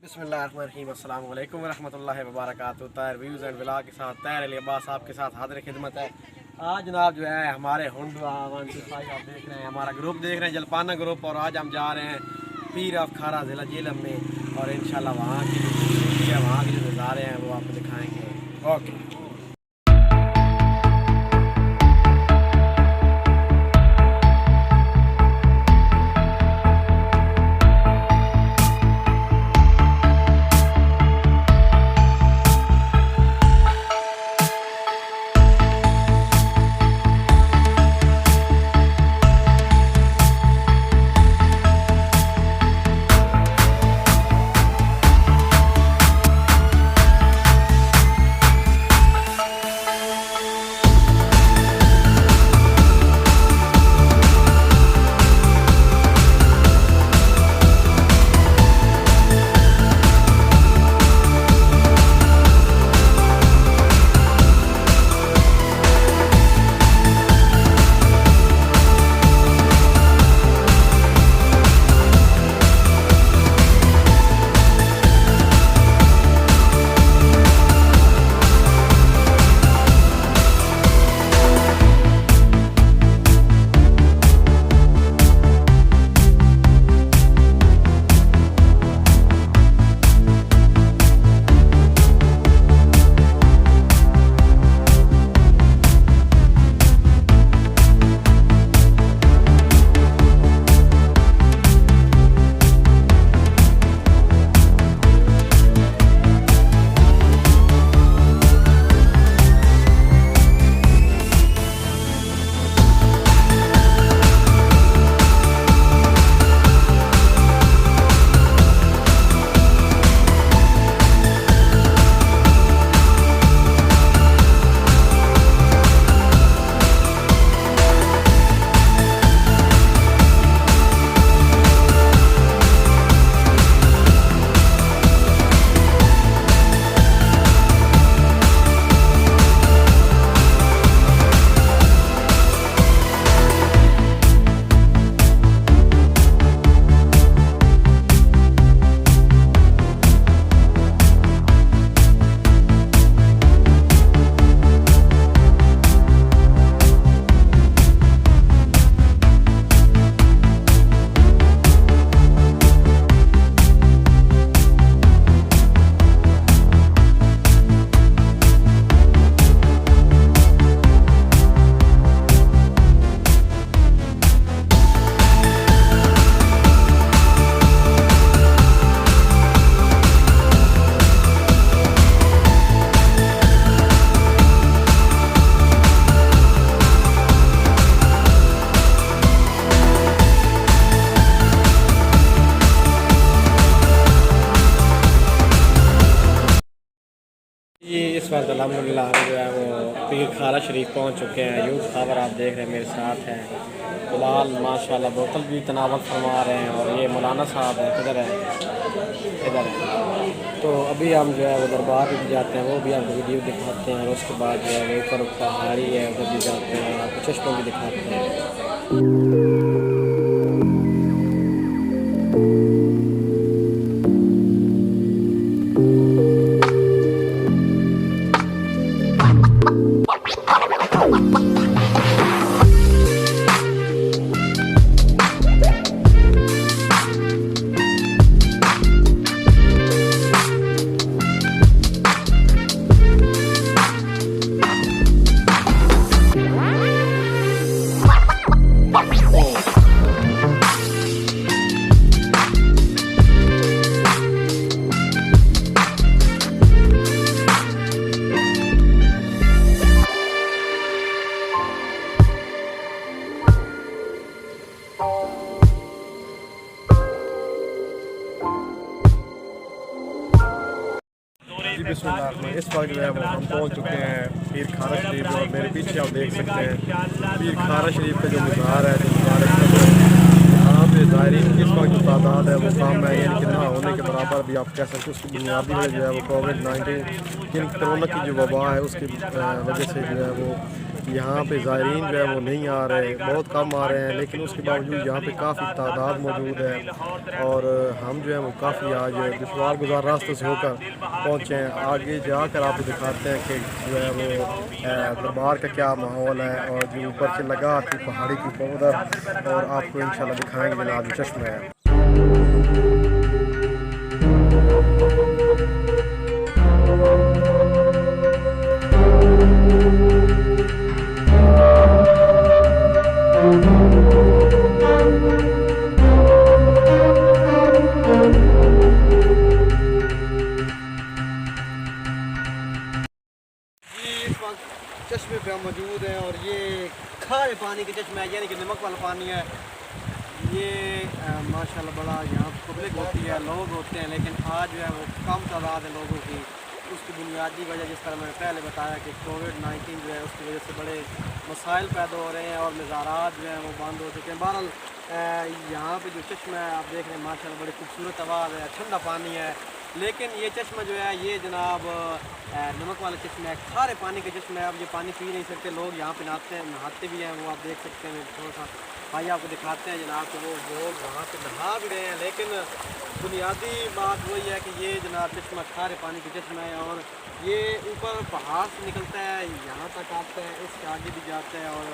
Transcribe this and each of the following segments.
बिस्मिल्लाहिर्रहमानिर्रहीम अस्सलाम वालेकुम रहमतुल्लाहि व बरकातहू। तैर व्यूज़ एंड व्लॉग के साथ तैर अली अब्बास आपके साथ हाजिर खिदमत है। आज जनाब जो है हमारे हुंड आप देख रहे हैं, हमारा ग्रुप देख रहे हैं, जलपाना ग्रुप। और आज हम जा रहे हैं पीर ऑफ खारा जिला जहलम में, और इंशाल्लाह वहाँ की जो नज़ारे हैं वो आपको दिखाएँगे। ओके। ये इस वक्त अल्हम्दुलिल्लाह हम जो है वो पीर खारा शरीफ पहुंच चुके हैं। यूँ खबर आप देख रहे हैं मेरे साथ हैं। फिलहाल माशाल्लाह बोतल भी तनावत फरमा रहे हैं, और ये मौलाना साहब हैं, किधर है, इधर है। तो अभी हम जो है वो दरबार भी जाते हैं, वो भी आपको वीडियो दिखाते हैं। और उसके बाद जो है वो ऊपर पहाड़ी है, उधर भी जाते हैं, आपको चश्मा भी दिखाते हैं। बिस्मिल्लाह। इस वक्त जो है वो हम पहुँच चुके हैं पीर खारा शरीफ, और मेरे पीछे आप देख सकते हैं पीर खारा शरीफ का जो मज़ार है, यहाँ पे ज़ायरीन की इस वक्त जो तादाद है वो कम है, यानी कि ना होने के बराबर भी आप कह सकते हैं। उसकी बुनियादी वजह जो है वो कोविड-19 कोरोना की जो वबा है उसकी वजह से जो है वो यहाँ पे ज़ायरीन जो है वो नहीं आ रहे, बहुत कम आ रहे हैं, लेकिन उसके बावजूद यहाँ पे काफ़ी तादाद मौजूद है। और हम जो है वो काफ़ी आज दुश्वार गुजार रास्तों से होकर पहुँचे हैं। आगे जाकर आपको दिखाते हैं कि जो है वो दरबार का क्या माहौल है, और जो ऊपर से लगा थी पहाड़ी की ऊपर उधर, और आपको इंशाल्लाह दिखाएंगे जनाब जो चश्मा है। चश्मे पे हम मौजूद हैं, और ये खारे पानी के चश्मा है, यानी कि नमक वाला पानी है। ये माशाल्लाह बड़ा यहाँ पब्लिक होती है, लोग होते हैं, लेकिन आज जो है वो कम तादाद है लोगों की। उसकी बुनियादी वजह, जिस तरह मैंने पहले बताया कि कोविड-19 जो है उसकी वजह से बड़े मसाइल पैदा हो रहे हैं और मज़ारात जो हैं वो बंद हो चुके हैं। बहरहाल यहाँ पे जो चश्मा है आप देख रहे हैं माशाल्लाह बड़ी खूबसूरत आवाज़ है, ठंडा पानी है। लेकिन ये चश्मा जो है ये जनाब नमक वाला चश्मा है, खारे पानी का चश्मा है। अब ये पानी पी नहीं सकते लोग, यहाँ पे नहाते भी हैं, वो आप देख सकते हैं। थोड़ा सा भाई आपको दिखाते हैं जनाब कि वो लोग वहाँ पे नहा भी रहे हैं। लेकिन बुनियादी बात वही है कि ये जनाब चश्मा खारे पानी का चश्मा है, और ये ऊपर पहाड़ से निकलता है, यहाँ तक आता है, इसके आगे भी जाता है, और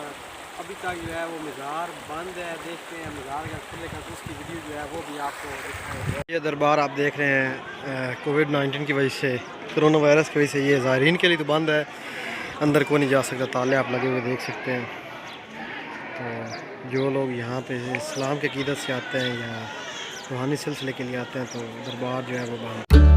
अभी तक जो है वो मज़ार बंद है। देखते हैं मज़ार का खुलेगा तो उसकी वीडियो जो है वो भी आपको दिखाएंगे। ये दरबार आप देख रहे हैं कोविड-19 की वजह से, कोरोना वायरस की वजह से ये ज़ायरीन के लिए तो बंद है, अंदर को नहीं जा सकता, ताले आप लगे हुए देख सकते हैं। तो जो लोग यहाँ पे इस्लाम के अक़ीदत से आते हैं या रूहानी सिलसिले के लिए आते हैं तो दरबार जो है वो बंद।